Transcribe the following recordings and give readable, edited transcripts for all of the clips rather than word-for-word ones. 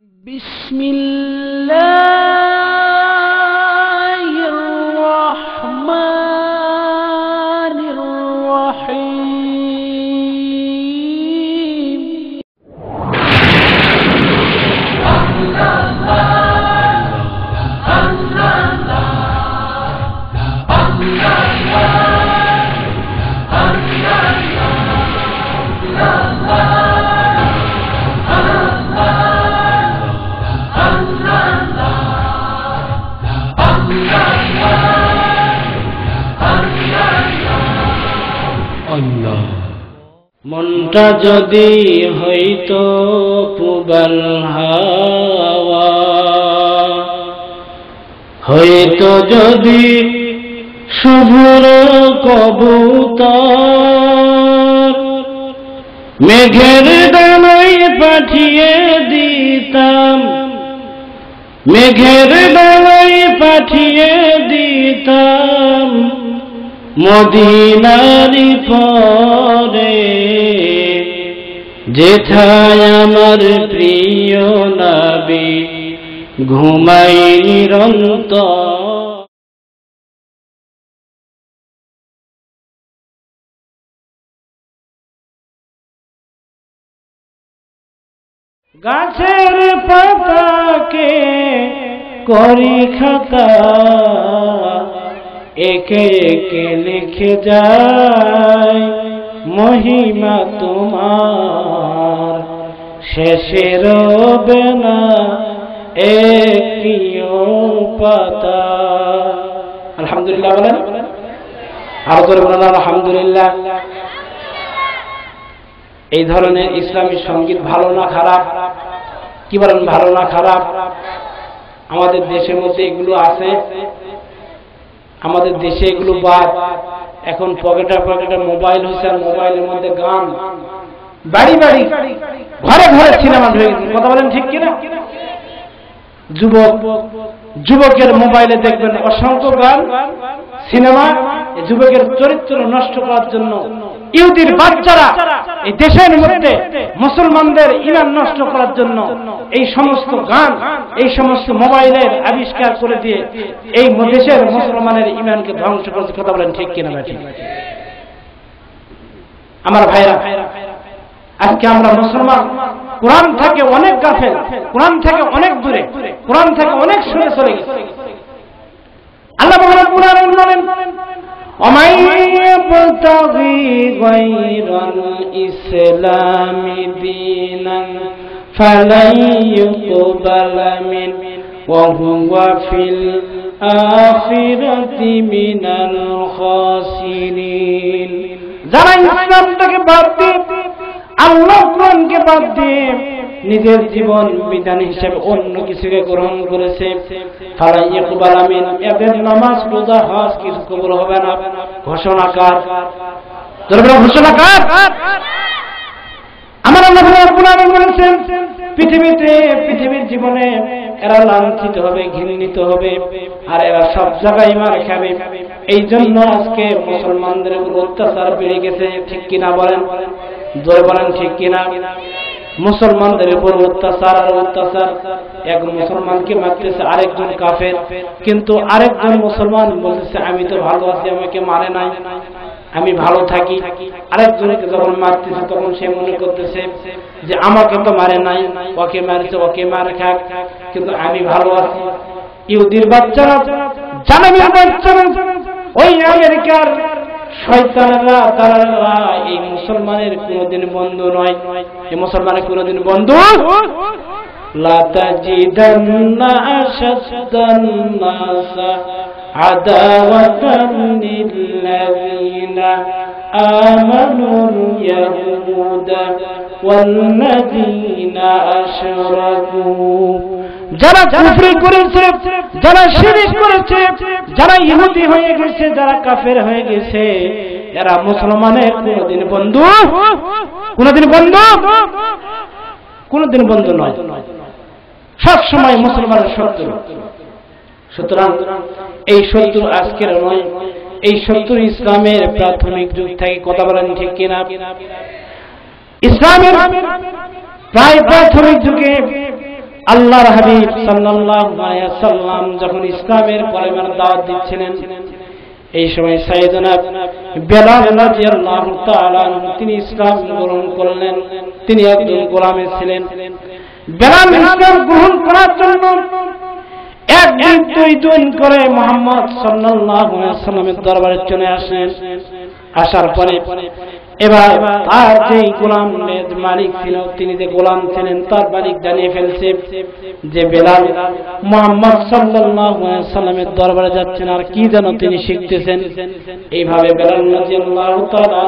বিসমিল্লাহির রহমানির রহিম। মনটা যদি হইতো পুবাল হাওয়া, হইতো যদি শুভ্র কবুতর, মেঘের ডানায় পাঠিয়ে দিতাম, মেঘের ডানায় পাঠিয়ে দিতাম মদিনারি পরে, যেথায় আমার প্রিয় নবী ঘুমাই নিরন্তর। গাছের পাতাকে করি খাতা, একে একে লিখে যায় মহিমা তোমার, শেষে রবে না একটিও পাতা। আলহামদুলিল্লাহ বলেন, আরো জোরে বলেন আলহামদুলিল্লাহ। এই ধরনের ইসলামী সঙ্গীত ভালো না খারাপ? কি বলেন, ভালো না খারাপ? আমাদের দেশের মধ্যে এগুলো আছে, আমাদের দেশে এগুলো বাদ। এখন পকেটে পকেটে মোবাইল হয়েছে, আর মোবাইলের মধ্যে গান, বাড়ি বাড়ি ঘরে ঘরে সিনেমা ঢুকে গেছে। কথা বলেন ঠিক কিনা? যুবকের মোবাইলে দেখবেন অসংখ্য গান, সিনেমা। যুবকের চরিত্র নষ্ট করার জন্য ইহুদির বাচ্চারা এই দেশের মধ্যে মুসলমানদের ঈমান নষ্ট করার জন্য এই সমস্ত গান, এই সমস্ত মোবাইলের আবিষ্কার করে দিয়ে এই দেশের মুসলমানের ঈমানকে ধ্বংস করেছে। কথা বলেন ঠিক কিনা? ঠিক। আমার ভাইরা, আজকে আমরা মুসলমান কোরআন থেকে অনেক গাফেল, কোরআন থেকে অনেক দূরে, কোরআন থেকে অনেক সরে চলে গেছে। আল্লাহ বলেন, ومن يبتغي غير الإسلام دينا فلن يقبل منه وهو في الآخرة من الخاسرين। যারা ইসলামটাকে বাদ দিয়ে, আল্লাহর কোরআনকে বাদ দিয়ে নিজের জীবন বিধান হিসেবে অন্য কিছুকে গ্রহণ করেছে, ফালা ইয়াকবাল মিন, এদের নামাজ রোজা হজ কিছু কবুল হবে না। ঘোষণাকার, ঘোষণাকার আমার আল্লাহ রাব্বুল আলামিন বলেছেন, পৃথিবীর জীবনে এরা লাঞ্ছিত হবে, ঘৃণিত হবে, আর এরা সব জায়গায় মার খাবে। এই জন্য আজকে মুসলমানদের উপর অত্যাচার বেড়ে গেছে। ঠিক কিনা বলেন? জোরে বলেন ঠিক কিনা? মুসলমানদের উপর অত্যাচার আর অত্যাচার। এক মুসলমানকে মারতেছে আরেকজন কাফের, কিন্তু আরেকজন মুসলমান বলতেছে আমি তো ভালো আছি, আমাকে মারে নাই, আমি ভালো থাকি। আরেকজনকে যখন মারতেছে তখন সে মনে করতেছে যে আমাকে তো মারে নাই, ওকে মারছে, ওকে মারে খাক, কিন্তু আমি ভালো আছি। ইহুদির বাচ্চারা, জানাবের বাচ্চারা, ওই আমেরিকার শয়তানরা, তারা এই মুসলমানের কোনদিন বন্ধু নয়। এই মুসলমানের কোনদিন বন্ধু। লা তাজিদান্না আশাদ্দান নাস আদাওয়াতান লিল্লাযিনা আমানুল ইয়াহুদা ওয়াল্লাযিনা আশরাকু। যারা কুফরি করেছে, যারা শিরক করেছে, যারা ইহুদি হয়ে গেছে, যারা কাফের হয়ে গেছে, এরা মুসলমানের কোনদিন বন্ধু, কোনদিন বন্ধু, কোনদিন বন্ধু নয়, সব সময় মুসলমানের শত্রু। সুতরাং এই শত্রু আজকের নয়, এই শত্রু ইসলামের প্রাথমিক যুগ থেকে। কথা বলেন ঠিক কিনা? ইসলামের প্রায় প্রাথমিক যুগে আল্লাহর হাবিব সাল্লাল্লাহু আলাইহি ওয়াসাল্লাম যখন ইসলামের কলেমার দাওয়াত দিচ্ছিলেন, এই সময় সাইয়েদনা বেলাল রাদিয়াল্লাহু তাআলা তিনি ইসলাম গ্রহণ করলেন। তিনি একজন গোলামে ছিলেন। বেলাল ইসলাম গ্রহণ করার জন্য একদিন দুই দিন করে মুহাম্মদ সাল্লাল্লাহু আলাইহি ওয়াসাল্লামের দরবারে চলে আসেন। আসার পরে এবার তার যে গোলাম মালিক ছিল, তিনি যে গোলাম ছিলেন, তার মালিক জানিয়ে ফেলছে যে বেলাল মুহাম্মদ সাল্লাল্লাহু আলাইহি ওয়াসাল্লামের দরবারে যাচ্ছেন, আর কি যেন তিনি শিখতেছেন। এইভাবে বেলাল রাদিয়াল্লাহু তাআলা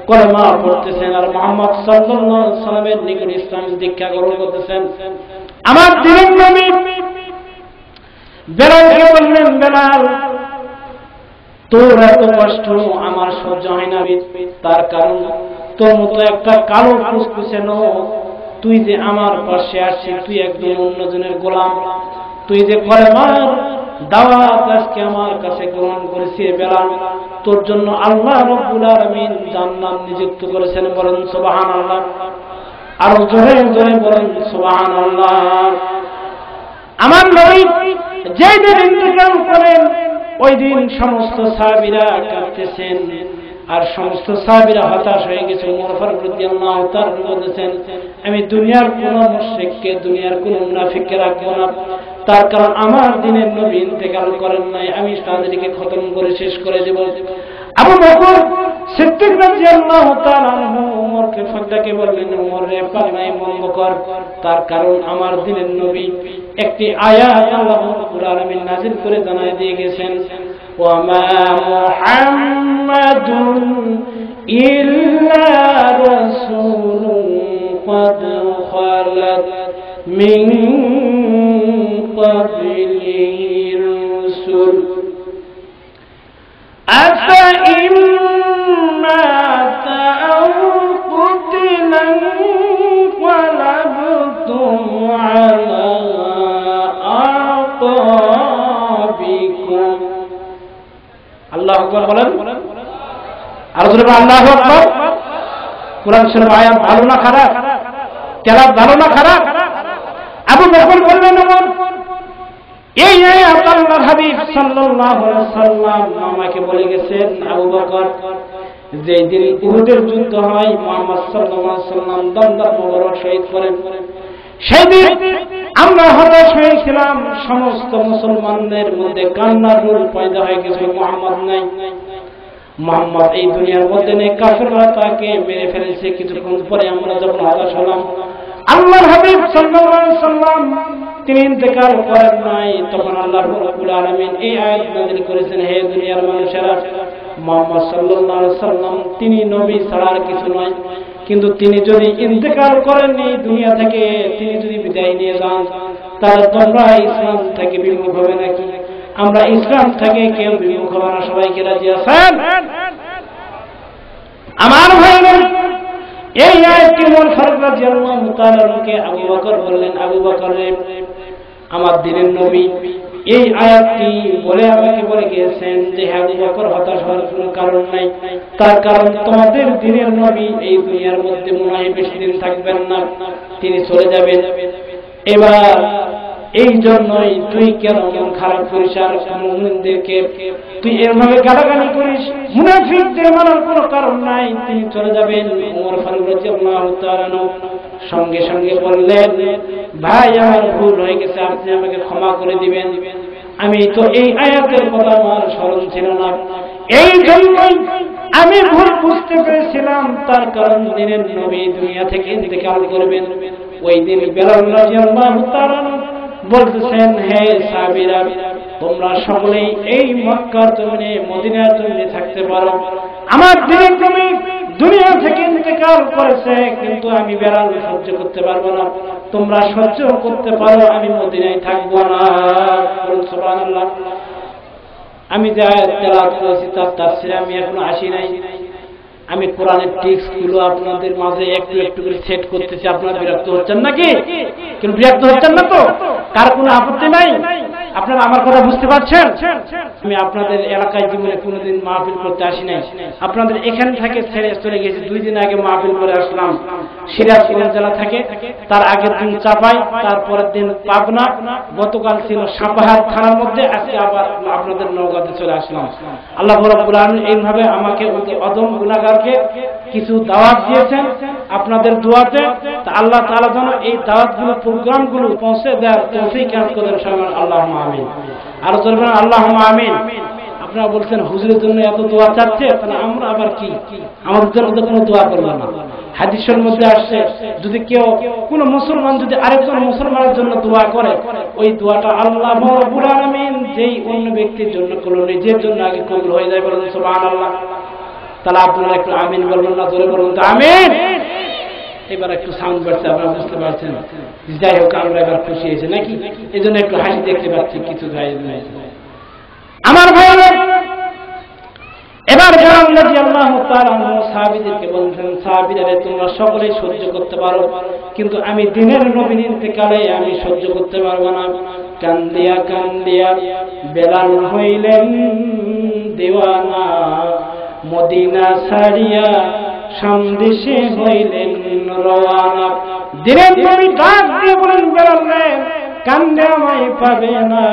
কলেমা পড়তেছেন আর মুহাম্মদ সাল্লাল্লাহু আলাইহি ওয়াসাল্লামের নিকট ইসলাম দীক্ষা গ্রহণ করতেছেন। আমার দিনের নবী বেলালকে বললেন, বেলাল তোর এত কষ্ট আমার সহ্য হয় না, তার কারণ তোর মতো একটা কালো ফুসফুসে লোক, তুই যে আমার পাশে আসছিস, তুই একজন অন্যজনের গোলাম, তুই যে কলেমার দাওয়াত আজকে আমার কাছে গ্রহণ করেছিস, বেলাল তোর জন্য আল্লাহ রাব্বুল আলামিন জান্নাত নিযুক্ত করেছেন। বলেন সুবহানাল্লাহ। আরো জোরে জোরে বলেন সুবহানাল্লাহ। আমার নবী যেই দিন ইন্তেকাল করেন, ওই দিন সমস্ত সাহাবীরা কাঁদতেছেন আর সমস্ত সাহাবীরা হতাশ হয়ে গেছে। ওমর ফারুক রাদিয়াল্লাহু তাআলা বলেছেন, আমি দুনিয়ার কোন মুশরিককে, দুনিয়ার কোন মুনাফিককে রাখবো না, তার কারণ আমার দিনের নবী ইন্তেকাল করেন নাই, আমি তাদেরকে খতম করে শেষ করে দেব। আবু বকর সিদ্দিক রাদিয়াল্লাহু তাআলা ওমরকে ফাঁকটাকে বললেন, ওমর রে পাগলাই বন্ধ কর, তার কারণ আমার দিনের নবী একটি আয়াত আল্লাহ রাব্বুল আলামিন নাযিল করে জানায় দিয়ে গেছেন, ওয়া মা মুহাম্মাদুন ইল্লা রাসূলুন ক্বাদ খালাত মিন ক্বাবলিহির রাসূল আফাইন মাতা আও কুতিলা ওয়ালাবতুম আলা আকাবিকুম। আল্লাহু আকবার বলেন। আর জোরে বলেন আল্লাহু আকবার। কোরআন শরীফ আয়াত ভালো না খারাপ? কেরাত ভালো না খারাপ? আবু বকর বললেন, ওমর এই আয়াত আল্লাহর হাবিব সাল্লাল্লাহু আলাইহি ওয়াসাল্লাম আমাকে বলে গেছেন, আবু বকর যেই দিন উহুদের যুদ্ধ হয়, মুহাম্মদ সাল্লাল্লাহু আলাইহি ওয়াসাল্লাম দমদম মোবারক শহীদ করেন, সেই দিন আমরা হতাশ হয়েছিলাম। সমস্ত মুসলমানদের মধ্যে কান্নার রোল পয়দা হয়ে গেছে, মুহাম্মদ নাই, মুহাম্মদ এই দুনিয়ার মধ্যে নেই, কাফেররা তাকে মেরে ফেলেছে। কিছুক্ষণ পরে আমরা যখন হতাশ হলাম, আল্লাহর হাবিব সাল্লাল্লাহু আলাইহি ওয়াসাল্লাম তিনি ইন্তেকাল করেন নাই, তখন আল্লাহ রাব্বুল আলামিন এই আয়াত নাযিল করেছেন, হে দুনিয়ার মানুষেরা, মুহাম্মদ সাল্লাল্লাহু আলাইহি ওয়াসাল্লাম তিনি নবী ছাড়া আর কিছু নয়, কিন্তু তিনি যদি ইন্তেকাল করেন এই দুনিয়া থেকে, তিনি যদি বিদায় নিয়ে যান, তাহলে তোমরা ইসলাম থেকে বিমুখ হবে নাকি? আমরা ইসলাম থেকে কেউ বিমুখ হবে না, সবাইকে রাজি আছেন? আমার ভাইরা, এই আয়াতটি ওমর ফারুক রাদিয়াল্লাহু তাআলা কে আবু বকর বললেন, আবু বকর রে, আমার দিনের নবী এই আয়াতটি বলে আমাকে বলে গিয়েছেন যে আবু বকর হতাশ হওয়ার কোনো কারণ নাই, তার কারণ তোমাদের দিনের নবী এই দুনিয়ার মধ্যে মনে হয় বেশি দিন থাকবেন না, তিনি চলে যাবেন। এবার এই জন্যই তুই কেন মন খারাপ করিস আর মুমিনদেরকে তুই এভাবে গালাগালি করিস? মুনাফিকদের মানার কোনো কারণ নাই, তিনি চলে যাবেন। ওমর ফারুক রাদিয়াল্লাহু তাআলা সঙ্গে সঙ্গে বললেন, ভাই আমার ভুল হয়ে গেছে, আপনি আমাকে ক্ষমা করে দিবেন, আমি তো এই আয়াতের কথা আমার স্মরণ ছিল না, এই জন্যই আমি ভুল বুঝতে পেরেছিলাম, তার কারণ দিনের নবী দুনিয়া থেকে ইন্তেকাল করবেন। ওই দিন বেলাল রাদিয়াল্লাহু তাআলা বলতেছেন, হে সাহাবীরা, তোমরা সকলেই এই মক্কার জমিনে, মদিনার জমিনে থাকতে পারো, আমার দিনের নবী দুনিয়া থেকে ইন্তেকাল করেছে, কিন্তু আমি বেলাল সহ্য করতে পারবো না, তোমরা সহ্য করতে পারো, আমি মদিনায় থাকবো না। সুবহানাল্লাহ। আমি যে আয়াত তেলাওয়াত করেছি তার তাফসীরে আমি এখনো আসি নাই, আমি কোরআনের টেক্সট গুলো আপনাদের মাঝে একটু একটু করে সেট করতেছি। আপনারা বিরক্ত হচ্ছেন নাকি? কিন্তু বিরক্ত হচ্ছেন না তো? কার কোনো আপত্তি নাই? আপনারা আমার কথা বুঝতে পারছেন? আমি আপনাদের এলাকায় জীবনে কোনোদিন মাহফিল করতে আসি নাই, আপনাদের এখান থেকে ছেড়ে চলে গেছি। 2 দিন আগে মাহফিল করে আসলাম সিরাজগঞ্জ জেলা থেকে, তার আগের দিন চাপাই, তারপরের দিন পাবনা, গতকাল ছিল সাপাহার থানার মধ্যে, আজকে আবার আপনাদের নওগাঁতে চলে আসলাম। আল্লাহ রাব্বুল আলামিন এইভাবে আমাকে অদম গুনাহগারকে কিছু দাওয়াত দিয়েছেন আপনাদের দোয়াতে। তা আল্লাহ তাআলা যেন এই দাওয়াতগুলো প্রোগ্রামগুলো পৌঁছে দেওয়ার তৌফিক দান করেন সবাই, আল্লাহুম্মা আমিন। আর বলবেন আল্লাহুম্মা আমিন। আপনারা বলছেন হুজুরের জন্য এত দোয়া চাচ্ছে, তাহলে আমরা আবার কি, আমাদের জন্য তো কোনো দোয়া করবে না। হাদিসের মধ্যে আসছে যদি কেউ কোন মুসলমান যদি আরেকজন মুসলমানের জন্য দোয়া করে, ওই দোয়াটা আল্লাহ রাব্বুল আলামিন যেই অন্য ব্যক্তির জন্য করলো নিজের জন্য আগে কবুল হয়ে যায়। বলেন সুবহানাল্লাহ। তাহলে আপনারা একটু আমিন বলবেন না? জোরে বলুন তো আমিন। এবার একটু সাউন্ড বাড়ছে, আপনারা বুঝতে পারছেন। যাই হোক, আমরা এবার খুশি হয়েছে নাকি, এই জন্য একটু হাসি দেখতে পাচ্ছি কিছু ভাই। আমার ভাই এবার সাহাবীদেরকে বলছেন, সাহাবীরা তোমরা সকলেই সহ্য করতে পারো, কিন্তু আমি দিনের নবীর ইন্তেকালে আমি সহ্য করতে পারবো না। কান্দিয়া কান্দিয়া বেলাল হইলেন দেওয়ানা, মদিনা ছাড়িয়া সামদেশে হইলেন রওয়ানা। দিনের নবী ডাক দিয়ে বলেন, বেলাল রে কান্দে আমায় পাবে না,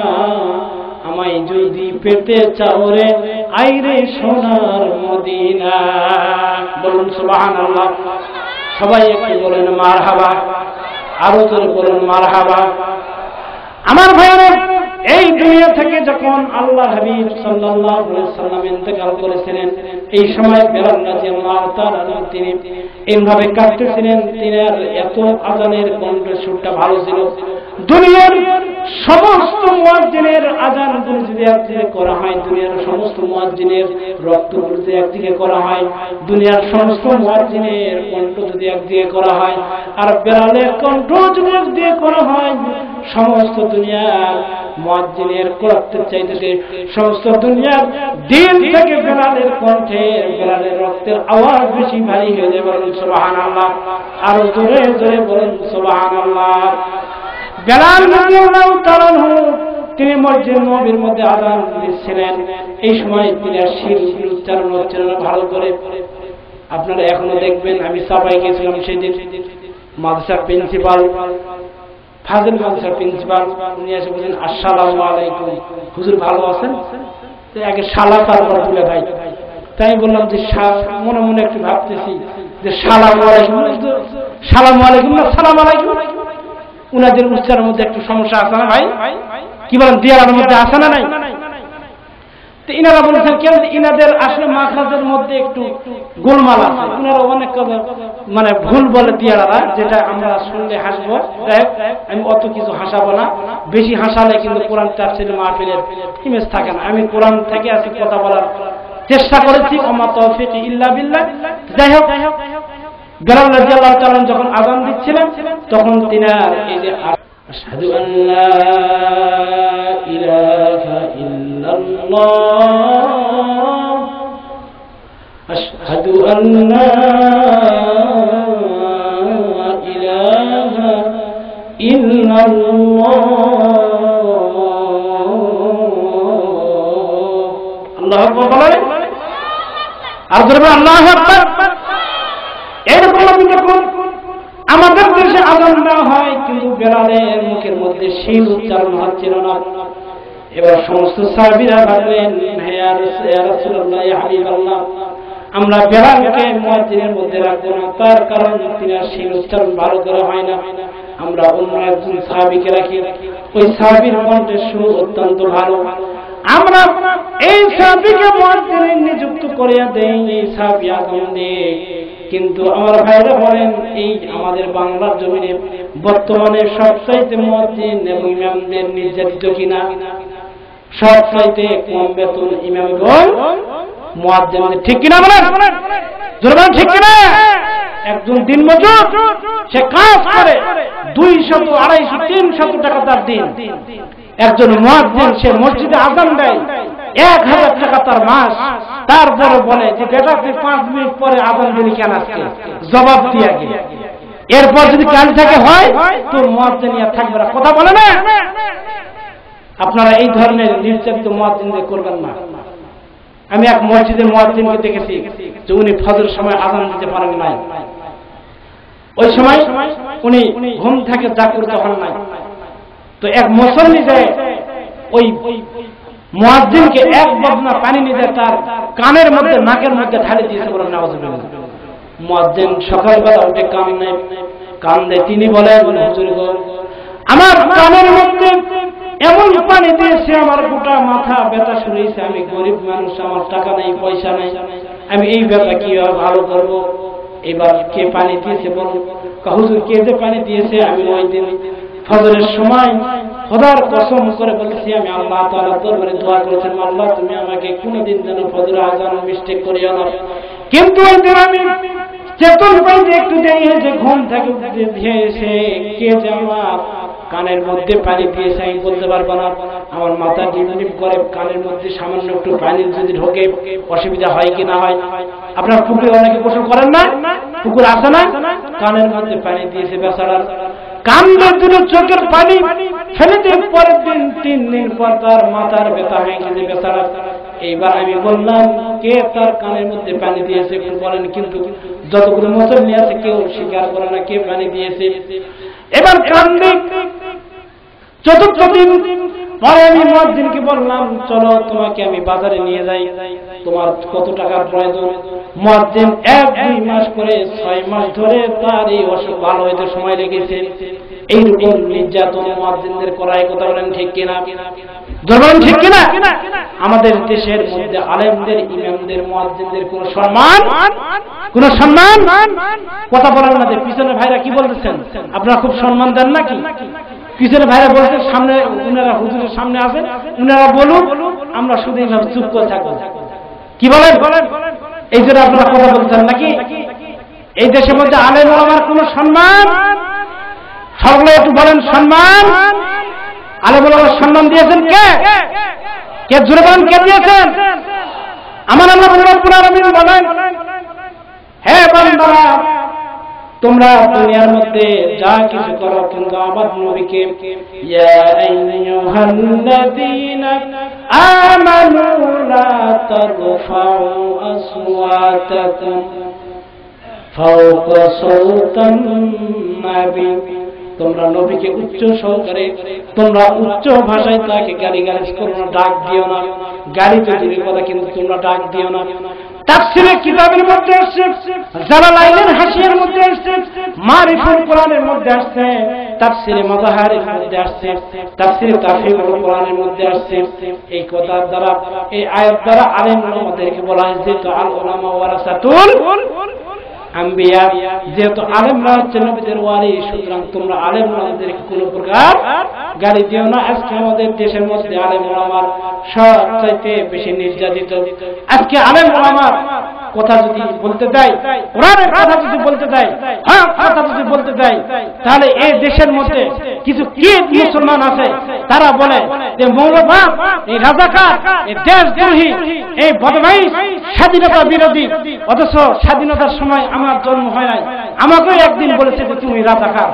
আমায় যদি পেতে চাও রে আইরে সোনার মদিনা। বলুন সুবহানাল্লাহ। সবাই একটু বলেন মারহাবা, আরো জোরে বলুন মারহাবা। আমার ভাইরা, এই দুনিয়া থেকে যখন আল্লাহ হাবিব সাল্লাল্লাহু আলাইহি সাল্লাম ইন্তেকাল করেছিলেন, এই সময় বেলাল রাদিয়াল্লাহু তাআলা তিনি এইভাবে কাঁদতেছিলেন। তিনার এত আযানের কণ্ঠস্বরটা ভালো ছিল, দুনিয়ার সমস্ত মুয়াজ্জিনের আযানগুলো যদি একদিকে করা হয়, দুনিয়ার সমস্ত মুয়াজ্জিনের রক্তগুলো যদি একদিকে করা হয়, দুনিয়ার সমস্ত মুয়াজ্জিনের কণ্ঠ যদি একদিকে করা হয়, আর বেলালের কণ্ঠ যদি একদিকে করা হয়, সমস্ত দুনিয়ার মুয়াজ্জিনের রক্তের চাইতে সমস্ত দুনিয়ার দিল থেকে বেলালের কণ্ঠে বেলালের রক্তের আওয়াজ বেশি ভারী হয়ে যায়। বলুন সুবহানাল্লাহ। আর জোরে জোরে বলুন সুবহানাল্লাহ। বেলাল রাদিয়াল্লাহু তাআলা তিনি মসজিদ নববীর মধ্যে আযান দিচ্ছিলেন। এই সময় তিনি শির উচ্চারণ হচ্ছিল না ভালো করে। আপনারা এখনো দেখবেন, আমি সাপাই গেছিলাম সেদিন, মাদ্রাসার প্রিন্সিপাল, ফাজিল মাদ্রাসার প্রিন্সিপাল, উনি এসে বললেন আসসালামু আলাইকুম, হুজুর ভালো আছেন? আগে শালা, তারপর তুলে ভাই। তাই বললাম যে মনে মনে একটু ভাবতেছি যে সালামু আলাইকুম, সালামু আলাইকুম না সালাম আলাইকুম। উনাদের উচ্চারণের মধ্যে একটু সমস্যা আছে না ভাই? কি বলেন, দিয়ার মধ্যে আছে না নাই? তো ইনারা বলেছেন কেন ইনাদের আসলে মাখরাজের মধ্যে একটু গোলমাল আছে, ইনারা অনেক কথা মানে ভুল বলে দিয়ারা, যেটা আমরা শুনলে হাসবো। আমি অত কিছু হাসাবো না, বেশি হাসালে কিন্তু কোরআন তাফসীর মাহফিলের ইমেজ থাকে না। আমি কোরআন থেকে আজকে কথা বলার চেষ্টা করেছি, ওমা তাওফীক ইল্লা বিল্লাহ। যাই হোক, বেলাল রাদিয়াল্লাহু তাআলা যখন আযান দিচ্ছিলেন, তখন তিনি এই যে আশহাদু আল্লা ইলাহা ইল্লাল্লাহ, আশহাদু আল্লা ইলাহা ইল্লাল্লাহ, আল্লাহু আকবার বলেন। আর বলবেন আল্লাহু আকবার। এরকম আমাদের দেশে আযান দেওয়া হয়, কিন্তু বেলালের মুখের মধ্যে শিল উচ্চারণ হচ্ছিল না। এবার সমস্ত সাহাবীরা ভাবলেন, হে রাসূলুল্লাহ, ইয়া হাবিবাল্লাহ, আমরা বেলালকে মুয়াজ্জিনের মধ্যে রাখবো না, তার কারণ তিনি শিল উচ্চারণ ভালো করে হয় না। আমরা অন্য একজন সাহাবীকে রাখি, ওই সাহাবীর কণ্ঠের সুর অত্যন্ত ভালো। আমরা এই সাহাবীকে মুয়াজ্জিনে নিযুক্ত করিয়া দেই, এই সাহাবী আযান দেয়। কিন্তু আমার ভাইরা বলেন, এই আমাদের বাংলার জমিনে বর্তমানে সবচাইতে মুয়াজ্জিন এবং ইমামদের নির্যাতিত কিনা? সবচাইতে কম বেতন ইমামগণ মুয়াজ্জিনদের, ঠিক কিনা বলেন? জোরে বলেন ঠিক কিনা? একজন দিনমজুর, সে কাজ করে 200, 250, 300 টাকা তার দিন। একজন মুয়াজ্জিন, সে মসজিদে আযান দেয়, 1000 টাকা তার মাস। তারপরে বলে যে বেটা তুই 5 মিনিট পরে আযান দিলি কেন আজকে? জবাব দিয়ে গিয়ে এরপর যদি কাল থেকে হয় তোর মুয়াজ্জিন আর থাকবে না, কথা বলে না। আপনারা এই ধরনের নির্যাতিত মুয়াজ্জিনদের করবেন না। আমি এক মসজিদের মুয়াজ্জিনকে দেখেছি যে উনি ফজরের সময় আযান দিতে পারেন নাই, ওই সময় উনি ঘুম থেকে জাগ্রত হন নাই। তো এক মুসল্লি যায় ওই মুয়াজ্জিনকে এক বদনা পানি নিয়ে তার কানের মধ্যে নাকের মধ্যে ঢালি দিয়েছে, বলেন নাউযুবিল্লাহ। মুয়াজ্জিন সকালবেলা উঠে কান্দে, তিনি বলেন হুজুর গো, আমার কানের মধ্যে এমন পানি দিয়েছে আমার গোটা মাথা ব্যথা শুরু হয়েছে, আমি গরিব মানুষ, আমার টাকা নেই, পয়সা নেই, আমি এই ব্যথা কিভাবে ভালো করব? এবার কে পানি দিয়েছে বলুন? হুজুর কে যে পানি দিয়েছে, আমি ওই দিন ফজরের সময় খোদার কসম করে বলেছি, আমি আল্লাহ তাআলার দরবারে দোয়া করেছিলাম, আল্লাহ তুমি আমাকে কোনদিন যেন ফজরের আযান মিস্টেক করিও না। কিন্তু ওই দিন আমি চেতন পাইতে একটু দেরি হয়েছে, ঘুম থেকে এসে কে যে আমার কানের মধ্যে পানি দিয়েছে আমি বলতে পারবো না। আমার মাথা ডিপ করে, কানের মধ্যে সামান্য একটু পানি যদি ঢোকে অসুবিধা হয় কি না হয়? আপনার পুকুরে অনেকে গোসল করেন না, পুকুর আছে না, কানের মধ্যে পানি দিয়েছে বেচারার, কান্দে দুটো চোখের পানি ফেলে দিয়ে পরের দিন 3 দিন পর তার মাথার ব্যথা হয়ে গেছে বেচারার। এইবার আমি বললাম কে তার কানের মধ্যে পানি দিয়েছে একটু বলেন, কিন্তু যতগুলো মুসল্লি আছে কেউ স্বীকার করে না কে পানি দিয়েছে। এবার কান্দে। চতুর্থ দিন পরে আমি মুয়াজ্জিনকে বললাম চলো তোমাকে আমি বাজারে নিয়ে যাই, তোমার কত টাকার প্রয়োজন? মুয়াজ্জিন 1-2 মাস করে 6 মাস ধরে তার এই অসুখ ভালো হইতে সময় লেগেছে। এইরকম নির্যাতন মুয়াজ্জিনদের করায়, কথা বলেন ঠিক কিনা? বলেন ঠিক কিনা? আমাদের দেশের মধ্যে আলেমদের, ইমামদের, মুয়াজ্জিনদের কোন সম্মান, কোন সম্মান? কথা বলেন না। পিছনে ভাইরা কি বলতেছেন? আপনারা খুব সম্মান দেন নাকি? পিছনে ভাইরা বলতে সামনে, উনারা হুজুরের সামনে আছেন, উনারা বলুন, আমরা শুধু চুপ করে থাকবো। কি বলেন? এই জন্য আপনারা কথা বলছেন নাকি? এই দেশের মধ্যে আলেম ওলামার কোন সম্মান? সকলে একটু বলেন সম্মান। আলেম ওলামার সম্মান দিয়েছেন কে? কে জোরে বলেন, কে দিয়েছেন? আমার আল্লাহ রাব্বুল আলামিন বলেন, হে বান্দারা তোমরা দুনিয়ার মধ্যে যা কিছু করো কিন্তু আমার নবীকে ইয়া আইয়ুহাল্লাযীনা আমানু লা তারফাউ আসওয়াতাকুম ফাওকা সাওতান নবী, তোমরা নবীকে উচ্চ সহকারে, তোমরা উচ্চ ভাষায় তাকে গালিগালাজ করো না, ডাক দিও না। গালি তো দূরের কথা, কিন্তু তোমরা ডাক দিও না। তাফসীরে কিতাবের মধ্যে আসছে, জালালাইনের হাসিয়ার মধ্যে আসছে, মারিফুল কোরআনের মধ্যে আসছে, তাফসীরে মাযাহারের মধ্যে আসছে, তাফসীরে তাফসীরুল কোরআনের মধ্যে আসছে। এই কথার দ্বারা, এই আয়াত দ্বারা আলেম ওলামাদেরকে বলা হয়েছে তো আল উলামা ওয়ারাসাতুল আম্বিয়া, যেহেতু আলেমরা হচ্ছে নবীদের ওয়ারিস, সুতরাং তোমরা আলেম ওলামাদেরকে কোনো প্রকার গালি দিও না। আজকে আমাদের দেশের মধ্যে আলেম ওলামার সবচাইতে বেশি নির্যাতিত। আজকে আলেম ওলামার কথা যদি বলতে দেয়, কোরআনের কথা যদি বলতে দেয়, হক কথা যদি বলতে দেয়, তাহলে এই দেশের মধ্যে কিছু কি মুসলমান আছে তারা বলে যে মৌলবাদ, এই রাজাকার, এই দেশদ্রোহী, এই বদমাইশ, স্বাধীনতা বিরোধী। অথচ স্বাধীনতার সময় আমার জন্ম হয় নাই, আমাকেও একদিন বলেছে যে তুমি রাজাকার।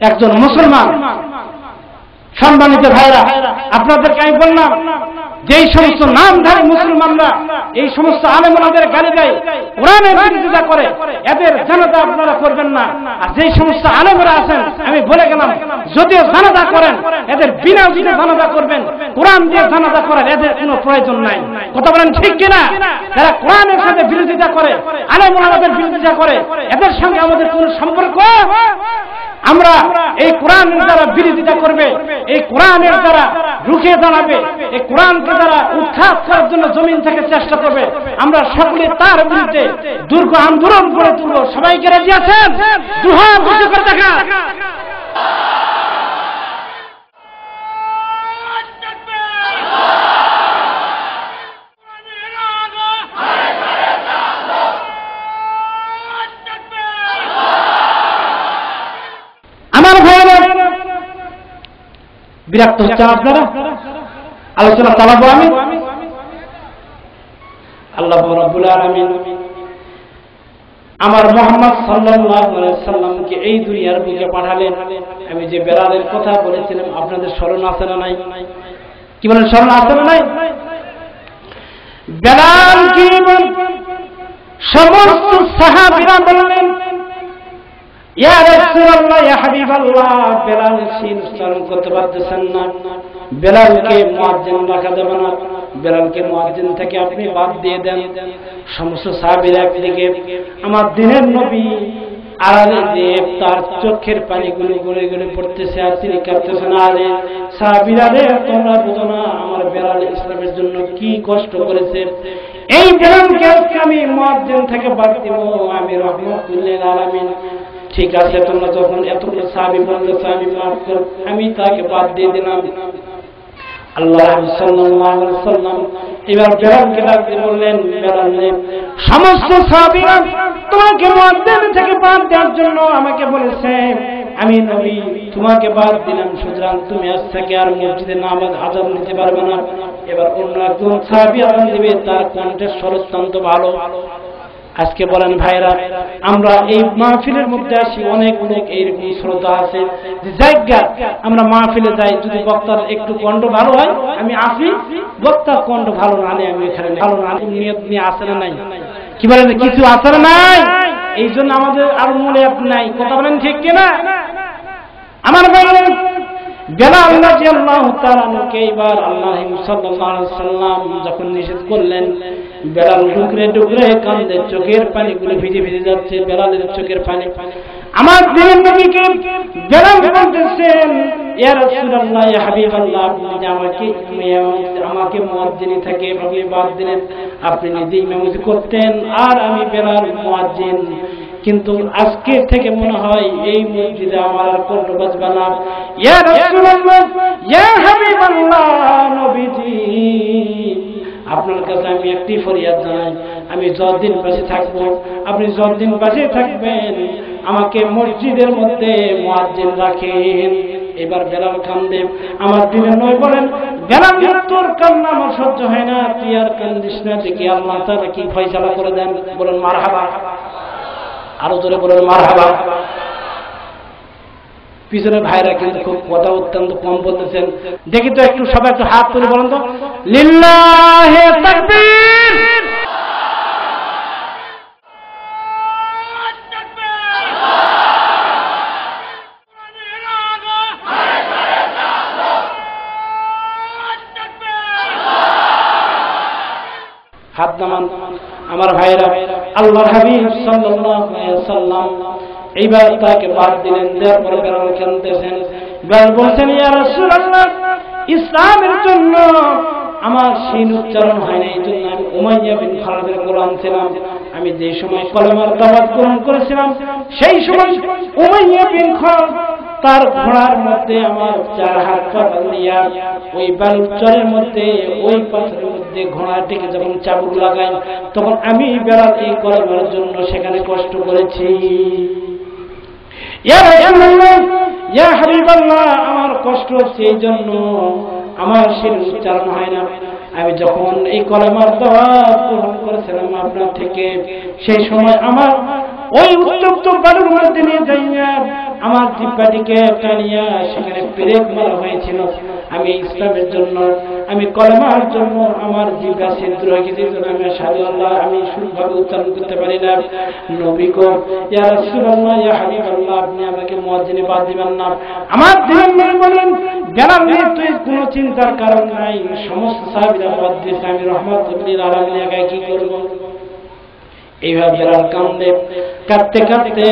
একজন মুসলমান। সম্মানিত ভাইরা, আপনাদেরকে আমি বললাম যেই সমস্ত নামধারী মুসলমানরা এই সমস্ত আলেম ওলামাদের গালি দেয়, কোরআনের বিরোধিতা করে, এদের জানাজা আপনারা করবেন না। আর যেই সমস্ত আলেমরা আছেন, আমি বলে গেলাম যদিও জানাজা করেন, এদের বিনা উচিতে জানাজা করবেন, কোরআন দিয়ে জানাজা করেন, এদের কোনো প্রয়োজন নাই। কথা বলেন ঠিক কিনা? যারা কোরআনের সাথে বিরোধিতা করে, আলেম ওলামাদের বিরোধিতা করে, এদের সঙ্গে আমাদের কোনো সম্পর্ক। আমরা এই কোরআনের দ্বারা বিরোধিতা করবে, এই কোরআনের দ্বারা রুখে দাঁড়াবে, এই কোরআনকে দ্বারা উৎখাত করার জন্য জমিন থেকে চেষ্টা করবে। আমরা সকলে তার বিরুদ্ধে দুর্গ আন্দোলন করে তুলব। সবাইকে রাজি আছেন? দুহাত উঁচু করে দেখা। আমার ভাইরা বিরক্ত হচ্ছেন আপনারা? আলোচনা চালাবো আমি। আল্লাহ রাব্বুল আলামিন আমার মুহাম্মদ সাল্লাল্লাহু আলাইহি সাল্লামকে এই দুনিয়ার বুকে পাঠালেন। আমি যে বেলালের কথা বলেছিলাম আপনাদের স্মরণ আছে না নাই? কি বলেন, স্মরণ আছে না নাই? বেলাল কি সমস্ত সাহাবীরা বললেন, ইয়া রাসূলুল্লাহ, ইয়া হাবিবাল্লাহ, বেলাল সিন উচ্চারণ করতে পারতেছেন না, বেলালকে মুয়াজ্জিন রাখা যাবে না, বেলালকে মুয়াজ্জিন থেকে আপনি বাদ দিয়ে দেন। সমস্ত সাহাবীরা একদিকে, আমার দিনের নবী আড়ালে যে তার চোখের পানিগুলো গড়ে গড়ে পড়তেছে আর তিনি কাঁদতেছেন। আরে সাহাবীরা রে, তোমরা বুঝো না আমার বেলাল ইসলামের জন্য কি কষ্ট করেছে। এই বেলালকে আজকে আমি মুয়াজ্জিন থেকে বাদ দিব, আমি রাহমাতুল লিল আলামিন। ঠিক আছে, তোমরা যখন এতগুলো সাহাবী বলতেছ আমি মাফ করব, আমি তাকে বাদ দিয়ে দিলাম। আল্লাহ সাল্লাল্লাহু আলাইহি ওয়াসাল্লাম এবার বেলালকে ডাক দিয়ে বললেন, বেলাল রে, সমস্ত সাহাবীরা তোমাকে মুয়াজ্জিন থেকে বাদ দেওয়ার জন্য আমাকে বলেছে, আমি নবী তোমাকে বাদ দিলাম, সুতরাং তুমি আজ থেকে আর মসজিদে নামাজ আযান দিতে পারবে না। এবার অন্য একজন সাহাবী আযান দিবে, তার কণ্ঠের স্বর অত্যন্ত ভালো। আজকে বলেন ভাইরা, আমরা এই মাহফিলের মধ্যে আসি, অনেক লোক এইরকম শ্রোতা আছে যে জায়গা আমরা মাহফিলে যাই, যদি বক্তার একটু কণ্ঠ ভালো হয় আমি আসি, বক্তার কণ্ঠ ভালো না হলে আমি এখানে ভালো না নিয়ত নিয়ে আসে না নাই? কি বলেন, কিছু আসে না নাই? এই জন্য আমাদের আর মূলে নাই। কথা বলেন ঠিক কিনা? আমার ভাইরা, বেলাল রাদিয়াল্লাহু তাআলা কে এবার আল্লাহ সাল্লাল্লাহু আলাইহি ওয়াসাল্লাম যখন নিষেধ করলেন, বেলাল ডুকরে ডুকরে কান্দে, চোখের পানিগুলো ভিজে ভিজে যাচ্ছে, বেলালের চোখের পানি। আমার দিনের নবীকে বেলাল বলতেছেন, ইয়া রাসূলুল্লাহ, ইয়া হাবিবাল্লাহ, আপনি যে আমাকে মুয়াজ্জিন থেকে আপনি বাদ দিলেন, আপনি নিজে ইমামতি করতেন আর আমি বেলাল মুয়াজ্জিন, কিন্তু আজকে থেকে মনে হয় এই মসজিদে আমার আর কণ্ঠ বাজবে না। ইয়া রাসূলুল্লাহ, ইয়া হাবিবাল্লাহ, নবীজি, আপনার কাছে আমি একটি ফরিয়াদ জানাই, আমি যতদিন পাশে থাকবো, আপনি যতদিন পাশে থাকবেন, আমাকে মসজিদের মধ্যে মুয়াজ্জিন রাখেন। এবার বেলাল কান্দে। আমার দিনের নবী বলেন, বেলাল, তোর কান্না আমার সহ্য হয় না, তুই আর কান্দিস না, দেখি আল্লাহ তাআলা কি ফয়সালা করে দেন। বলেন মারহাবা, আরো জোরে বলেন মারহাবা। পিছনে ভাইরা কিন্তু খুব কথা অত্যন্ত কম বলতেছেন, দেখি তো একটু সবাই একটু হাত তুলে বলেন তো, লিল্লাহি তাকবীর। হাত নামান আমার ভাইরা। আল্লাহর হাবিব সাল্লাল্লাহু আলাইহি ওয়াসাল্লাম এইবার তাকে বাদ দিলেন, দেওয়ার পরে বেলাল কাঁদতেছেন। বেলাল বলছেন, ইয়া রাসূলুল্লাহ, ইসলামের জন্য আমার শিন উচ্চারণ হয় না, এই জন্য আমি উমাইয়া বিন খালিদের গোলাম ছিলাম। আমি যে সময় কলেমার দাওয়াত গ্রহণ করেছিলাম, সেই সময় উমাইয়া বিন খালিদ তার ঘোড়ার মধ্যে আমার 4 হাত পা বাঁধিয়া ওই বালুর চরের মধ্যে, ওই পাথরের মধ্যে ঘোড়াটিকে যখন চাবুক লাগাই, তখন আমি বেলাল এই কলেমার জন্য সেখানে কষ্ট করেছি। ইয়া রাসূলুল্লাহ, ইয়া হাবিবাল্লাহ, আমার কষ্ট হচ্ছে, এই জন্য আমার শির উচ্চারণ হয় না। আমি যখন এই কলেমার দাওয়াত গ্রহণ করেছিলাম আপনার থেকে, সেই সময় আমার ওই উত্তপ্ত বালুর মধ্যে নিয়ে যাইয়া আমার জিহ্বাটিকে টানিয়া সেখানে পেরেক মারা হয়েছিল। আমি ইসলামের জন্য, আমি কলেমার জন্য আমার জিহ্বা ছিদ্র হয়ে গেছে, আমি আশহাদু আল্লাহ, আমি শুদ্ধভাবে উচ্চারণ করতে পারি না। নবী গো, ইয়া রাসূলুল্লাহ, ইয়া হাবিবাল্লাহ, আপনি আমাকে মুয়াজ্জিনে বাদ দিবেন না। আমার দিনের নবী বলেন, বেলাল, তুই কোনো চিন্তার কারণ নাই, সমস্ত সাহাবীরা বাদ দিয়েছে, আমি রাহমাতুল লিল আলামিন একাই কি করব। এইভাবে বেলাল কান্দে। কাঁদতে কাঁদতে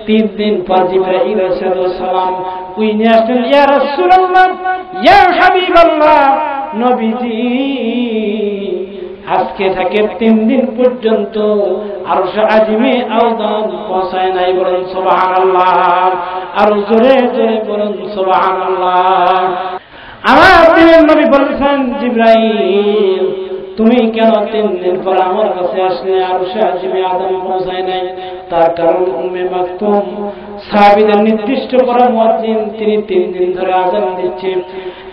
3 দিন পর জিবরাইল আলাইহিস সালাম উই নিয়ে আসলেন, ইয়া রাসূলুল্লাহ, ইয়া হাবিবাল্লাহ, নবীজি আজকে থেকে 3 দিন পর্যন্ত আরশ আজিমে আওযান পৌঁছায় নাই। বলেন সুবহানাল্লাহ, আর জোরে জোরে বলেন সুবহানাল্লাহ। আমার প্রিয় নবী বলেছেন, জিবরাইল, তুমি কেন 3 দিন পর আমার কাছে আসলে, আরশ আজিমে আওযান পৌঁছায় নাই? তার কারণ উম্মে মাকতুম সাহাবীদের নির্দিষ্ট করা মুয়াজ্জিন, তিনি 3 দিন ধরে আযান দিচ্ছেন।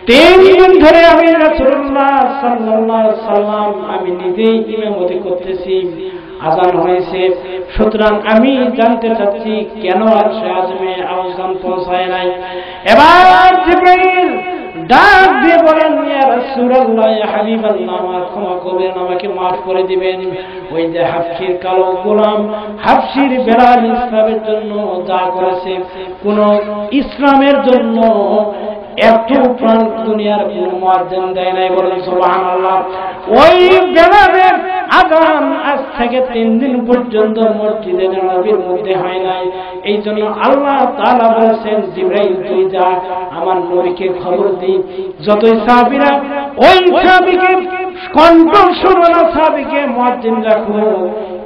3 দিন ধরে আমি রাসূলুল্লাহ সাল্লাল্লাহু আলাইহি ওয়াসাল্লাম আমি নিজেই ইমামতি করতেছি, আযান হয়েছে। সুতরাং আমি জানতে চাচ্ছি কেন আরশে আযমে আযান পৌঁছায় নাই। এবার জিবরাইল ডাক দিয়ে বলেন, ইয়া রাসূলুল্লাহ, ইয়া হাবিবাল্লাহ, আমার ক্ষমা করবেন, আমাকে মাফ করে দিবেন। ওই যে হাবশীর কালো গোলাম, হাবশীর বেলাল ইসলামের জন্য যা করেছে, কোন ইসলামের জন্য এত প্রাণ দুনিয়ার কোন মুয়াজ্জিন দেয় নাই। বলেন সুবহানাল্লাহ। ওই বেলালের আযান আজ থেকে 3 দিন পর্যন্ত মসজিদে নববীর মধ্যে হয় নাই। এই জন্য আল্লাহ তাআলা বলেছেন, জিবরাইল তুই যা, আমার নবীকে খবর দি, যতই সাহাবীরা ওই সাহাবীকে কণ্ঠ শুনো না, সাহাবীকে মুয়াজ্জিন রাখো,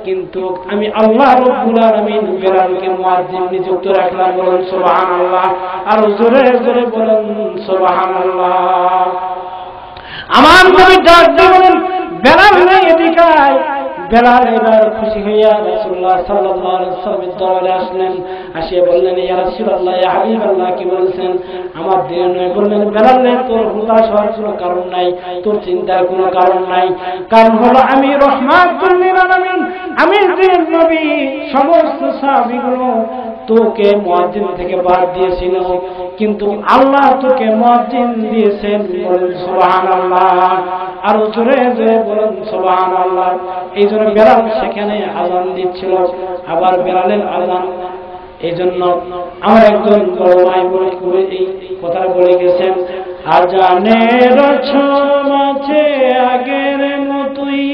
কিন্তু আমি আল্লাহ রাব্বুল আলামিন বেলালকে মুয়াজ্জিন নিযুক্ত রাখলাম। বলেন সুবহানাল্লাহ। আর জোরে জোরে বলেন সুবহানাল্লাহ। আমার নবী ডাক দিয়ে বলেন, বেলাল নাই, এদিকে আয়। বেলাল এবার খুশি হইয়া রাসূলুল্লাহ সাল্লাল্লাহু আলাইহি ওয়াসাল্লামের দরবারে আসলেন। আসিয়া বললেন, ইয়া রাসূলুল্লাহ, ইয়া হাবিবাল্লাহ, কি বলছেন? আমার দেহ নয়। বললেন, বেলাল রে, তোর হতাশ হওয়ার কোনো কারণ নাই, তোর চিন্তার কোনো কারণ নাই। কারণ হলো আমি রাহমাতুল লিল আলামিন, আমি যে নবী, সমস্ত সাহাবীগুলো তোকে মুয়াজ্জিন থেকে বাদ দিয়েছিল, কিন্তু আল্লাহ তোকে মুয়াজ্জিন দিয়েছেন। বলেন সুবহানাল্লাহ। আর জোরে জোরে বলেন সুবহানাল্লাহ। এই জন্য বেলাল সেখানে আযান দিচ্ছিল, আবার বেলালের আযান। এই জন্য আমার একজন বড় ভাই বলে এই কথা বলে গেছেন, আযানের ছমাছে আগের মতোই,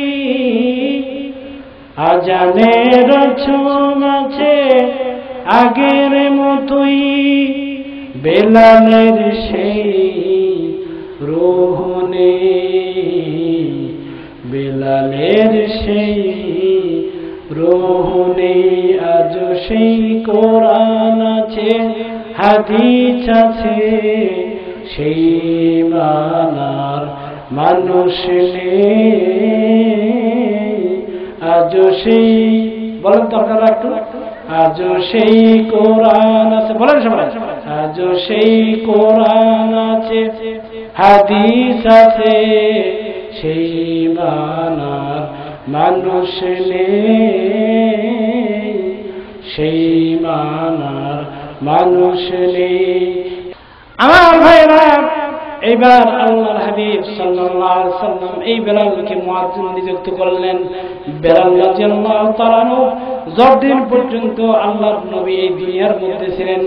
আযানের ছমাছে আগের মতোই, বেলালের সেই রূহ নেই, বেলালের সেই রূহ নেই। আজ সেই কোরআন আছে, হাদিস আছে, সেই মানার মানুষ নেই। আজ সেই, বলেন তো আপনারা একটু, আজ সেই কোরআন আছে, বলেন সবাই, আজ সেই কোরআন আছে, হাদিস আছে, সেই মানার মানুষ নেই, সেই মানার মানুষ নেই। আমার ভাইরা, এইবার আল্লাহর হাবিব সাল্লাল্লাহু আলাইহি ওয়াসাল্লাম এই বেলালকে মুয়াজ্জিন নিযুক্ত করলেন। বেলাল রাদিয়াল্লাহু তাআলা যতদিন পর্যন্ত আল্লাহর নবী এই দুনিয়ার মধ্যে ছিলেন,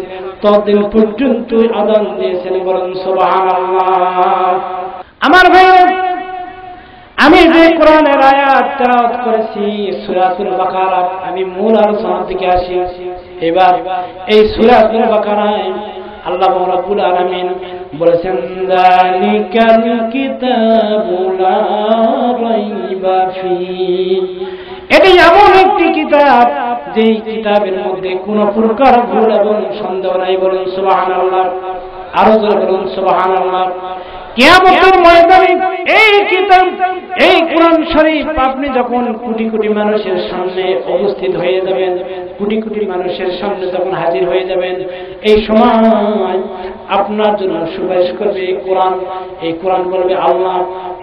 ততদিন পর্যন্ত আযান দিয়েছেন। বলেন সুবহানাল্লাহ। আমার ভাইরা, আমি যে কোরআনের আয়াত তেলাওয়াত করেছি সূরাতুল বাকারা, আমি মূল আলোচনার দিকে আসি। এবার এই সূরাতুল বাকারায় আল্লাহ রাব্বুল আলামিন বলেছেন, যালিকাল কিতাবু লা রাইবা ফীহি, এটি এমন একটি কিতাব যেই কিতাবের মধ্যে কোনো প্রকার ভুল এবং সন্দেহ নাই। বলেন সুবহানাল্লাহ। আরো জোরে বলুন সুবহানাল্লাহ। কিয়ামতের ময়দানে এই কিতাব, এই কোরআন শরীফ আপনি যখন কোটি কোটি মানুষের সামনে উপস্থিত হয়ে যাবেন, কোটি কোটি মানুষের সামনে যখন হাজির হয়ে যাবেন, এই সময় আপনার জন্য সুপারিশ করবে এই কোরআন। এই কোরআন বলবে, আল্লাহ,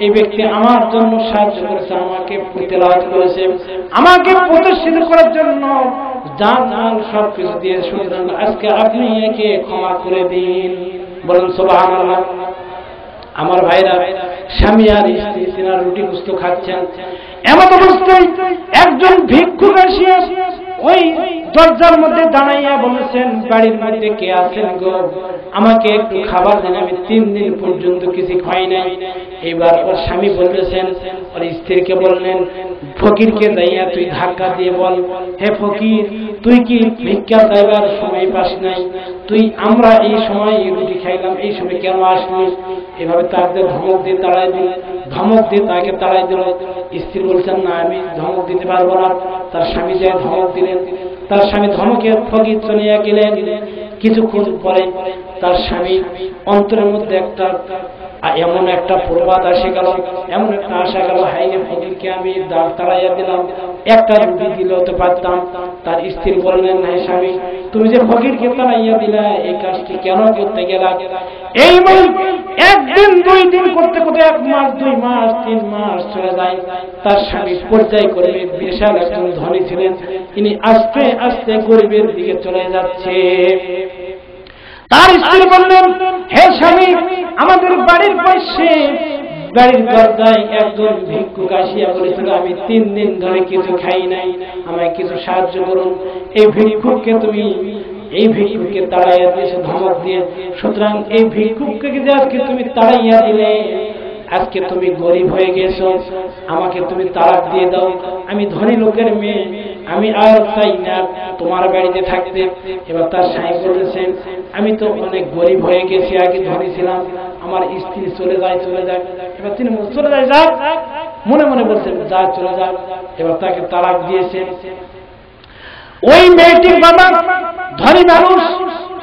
এই ব্যক্তি আমার জন্য সাহায্য করেছে, আমাকে তেলাওয়াত করেছে, আমাকে প্রতিষ্ঠিত করার জন্য জান মাল সব কিছু দিয়ে, সুতরাং আজকে আপনি একে ক্ষমা করে দিন। বলেন সুবহানাল্লাহ। আমার ভাইরা, স্বামী আর স্ত্রী সিনার রুটি গুস্ত খাচ্ছেন, এমন অবস্থায় একজন ভিক্ষুক আসিয়া ওই দরজার মধ্যে দাঁড়াইয়া বলেছেন, বাড়ির মধ্যে কে আছেন গো, আমাকে একটু খাবার দেন, আমি 3 দিন পর্যন্ত কিছু খাই নাই। এবার ওর স্বামী বলতেছেন, ওর স্ত্রীকে বললেন, ফকিরকে যাইয়া তুই ধাক্কা দিয়ে বল, হে ফকির, তুই কি ভিক্ষা চাইবার সময় পাস নাই? তুই, আমরা এই সময় রুটি খাইলাম, এই সময় কেন আসলি? এভাবে তাকে ধমক দিয়ে তাড়াই দিল, ধমক দিয়ে তাকে তাড়াই দিল। স্ত্রী বলছেন, না, আমি ধমক দিতে পারবো না। তার স্বামী যে ধমক দিলেন, তার স্বামী ধমকে ফকির চলে গেলেন। কিছুক্ষণ পরে তার স্বামী অন্তরের মধ্যে একটা এমন একটা প্রবাদ আসে গেল, এমন একটা আশা গেল, হাইরে ফকিরকে আমি তাড়াইয়া দিলাম, একটা রুটি দিলেও তো পারতাম। তার স্ত্রী বললেন, হ্যাঁ স্বামী, তুমি যে ফকিরকে তাড়াইয়া দিলা এই কাজটি কেন করতে গেলা? এই বল একদিন 2 দিন করতে করতে 1 মাস 2 মাস 3 মাস চলে যায়। তার স্বামী পর্যায় করে বিশাল একজন ধনী ছিলেন, ইনি আস্তে আস্তে গরিবের দিকে চলে যাচ্ছে। তার স্ত্রী বললেন, হে স্বামী, আমাদের বাড়ির পাশে বাড়ির দরজায় একজন ভিক্ষুক আসিয়া বলেছিল, আমি 3 দিন ধরে কিছু খাই নাই, আমায় কিছু সাহায্য করুন। এই ভিক্ষুককে তাড়াইয়া দিয়েছে ধমক দিয়ে। সুতরাং এই ভিক্ষুককে যে আজকে তুমি তাড়াইয়া দিলে, আজকে তুমি গরিব হয়ে গেছো, আমাকে তুমি তালাক দিয়ে দাও। আমি ধনী লোকের মেয়ে, আমি আর চাই না তোমার বাড়িতে থাকতে। এবার তার স্বামী বলেছেন, আমি তো অনেক গরিব হয়ে গেছি, আগে ধনী ছিলাম, আমার স্ত্রী চলে যায়। এবার তিনি চলে যায়, যাক, মনে মনে বলছেন যা চলে যাক। এবার তাকে তালাক দিয়েছেন। ওই মেয়েটির বাবা ধনী মানুষ,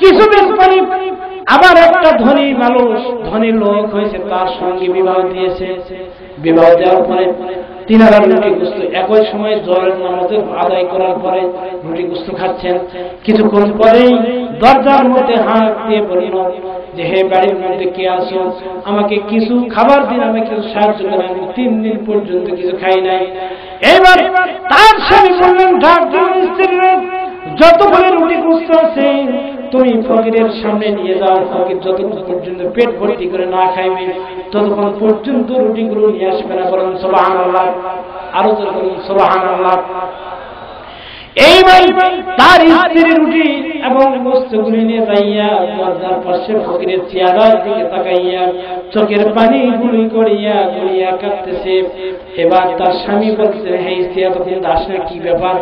কিছুদিন পরে আবার একটা ধনী মানুষ, ধনী লোক হয়েছে, তার সঙ্গে বিবাহ দিয়েছে। বিবাহ দেওয়ার পরে তিনারা রুটি গুস্ত একই সময় জলের নামাজের আদায় করার পরে রুটি গুস্ত খাচ্ছেন। কিছুক্ষণ পরেই দরজার মধ্যে হাত দিয়ে বলল যে, হে বাড়ির মধ্যে কে আছো, আমাকে কিছু খাবার দিন, আমাকে কিছু সাহায্য করেন, আমি 3 দিন পর্যন্ত কিছু খাই নাই। এবার তার স্বামী বললেন, ডাক দিন স্ত্রীরা, যতগুলো রুটি গুস্ত আছে তুমি ফকিরের সামনে নিয়ে যাও, ফকির যতক্ষণ পর্যন্ত পেট ভর্তি করে না খাইবে ততক্ষণ পর্যন্ত রুটিগুলো নিয়ে আসবে না। বলেন সুবহানাল্লাহ, আরো যখন সুবহানাল্লাহ। এইবার তার স্ত্রী রুটি এবং বস্তুগুলি নিয়ে যাইয়া দরজার পাশে ফকিরের চেহারার দিকে তাকাইয়া চোখের পানি গুলি করিয়া গড়িয়া কাঁদতেছে। এবার তার স্বামী বলছে, হে স্ত্রী, এতদিন দাস না, কি ব্যাপার?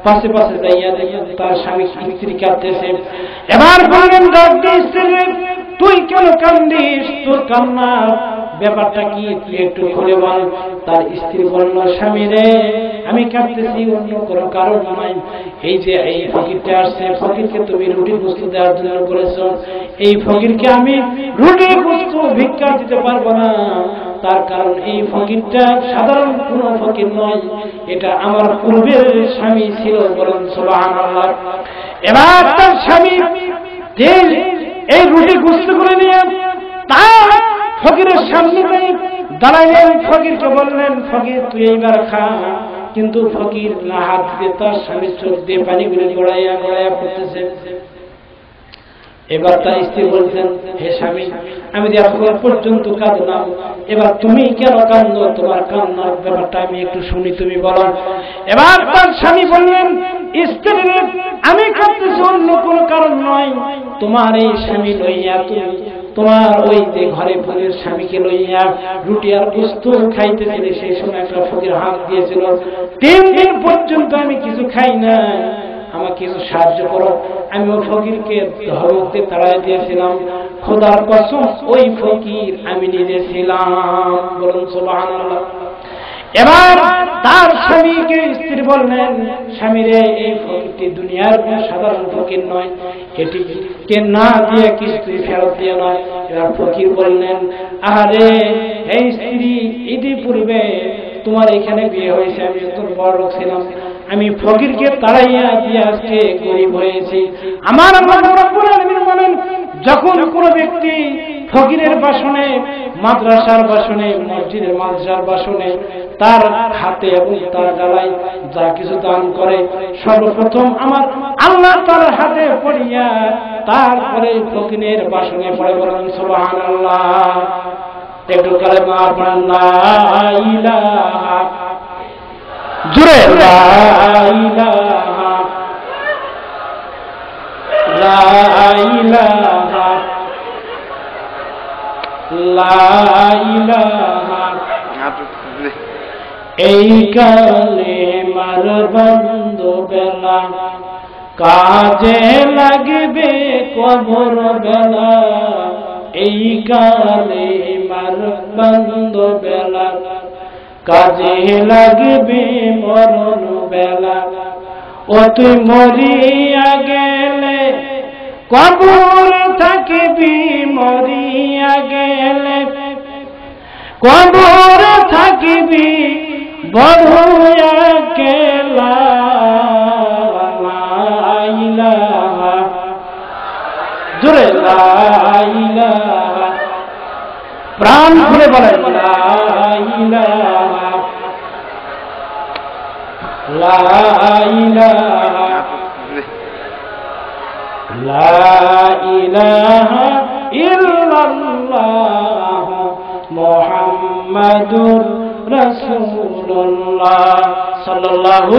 পাশে পাশে যাইয়া দেখেন তার স্বামী স্ত্রী কাঁদতেছে। এবার বললেন, স্ত্রী, তুই কেন কান্দিস? তোর কান্নার ব্যাপারটা কি, তুই একটু খুলে বল। তার স্ত্রী বলল, স্বামী রে, আমি কাঁদতেছি অন্য কোনো কারণ নয়। এই যে এই ফকিরটা আসছে, ফকিরকে তুমি রুটি গুস্ত দেওয়ার জন্য বলেছ, এই ফকিরকে আমি রুটি গুস্ত ভিক্ষা দিতে পারবো না। তার কারণ এই ফকিরটা সাধারণ কোনো ফকির নয়, এটা আমার পূর্বের স্বামী ছিল। বলেন সুবহানাল্লাহ। এবার তার স্বামী এই রুটি গুস্ত করে নিয়ে তার ফকিরের সামনে দাঁড়াইলেন। ফকিরকে বললেন, ফকির তুই এইবার খা। কিন্তু ফকির না হাত দিয়ে তার স্বামীর চোখ দিয়ে পানিগুলি গড়াইয়া গড়াইয়া পড়তেছে। এবার তার স্ত্রী বলছেন, হে স্বামী, আমি যে এতক্ষণ পর্যন্ত কাঁদলাম, এবার তুমি কেন কাঁদো? তোমার কান্নার ব্যাপারটা আমি একটু শুনি, তুমি বলো। এবার তার স্বামী বললেন, স্ত্রী, আমি কাঁদতেছি অন্য কোনো কারণ নয়, তোমার এই স্বামী লইয়া, তোমার ওই যে ঘরে ফকির স্বামীকে লইয়া রুটি আর গোস্ত খাইতেছিলে, সেই সময় একটা ফকির হাত দিয়েছিল, 3 দিন পর্যন্ত আমি কিছু খাই না, আমাকে কিছু সাহায্য করো। আমি ওই ফকিরকে ধমকতে তাড়াই দিয়েছিলাম, খোদার কসম ওই ফকির আমি নিজে ছিলাম। বলুন সুবহানাল্লাহ। এবার তার স্বামীকে স্ত্রী বললেন, স্বামীরে, এই ফকিরটি দুনিয়ার কোন সাধারণ ফকির নয়, এটিকে না দিয়ে কিস্তি ফেরত দিয়ে নয়। এবার ফকির বললেন, আরে এই স্ত্রী, ইতিপূর্বে তোমার এখানে বিয়ে হয়েছে, আমি একজন বড় লোক ছিলাম, আমি ফকিরকে তাড়াইয়া দিয়ে আজকে গরিব হয়েছি। আমার আল্লাহ রাব্বুল আলামিন বলেন, যখন কোন ব্যক্তি ফকিরের বাসনে, মাদ্রাসার বাসনে, মসজিদের মাদ্রাসার বাসনে তার হাতে এবং তার গলায় যা কিছু দান করে, সর্বপ্রথম আমার আল্লাহ তার হাতে পড়িয়া তারপরে ফকিরের বাসনে পড়ে। বলেন সুবহানাল্লাহ। একটু কালেমা পড়েন, লা ইলাহা, জুড়ে লা ইলাহা, লা ইলাহা, লা ইলাহা। এই কালেমার বন্ধু বেলা কাজে লাগবে কবর বেলা, এই কালেমার বন্ধু বেলা কাজে লাগবে মরণ বেলা। ও তুই মরিয়া গেলে কবর থাকবি, মরিয়া গেলে কবর থাকবি, বড় একলা। লা ইলাহা জোরে লা ইলাহা, প্রাণ খুলে বলেন লা ইলাহা, লা ইলাহা, লা ইলাহা ইল্লাল্লাহ মুহাম্মাদুর রাসূলুল্লাহ সাল্লাল্লাহু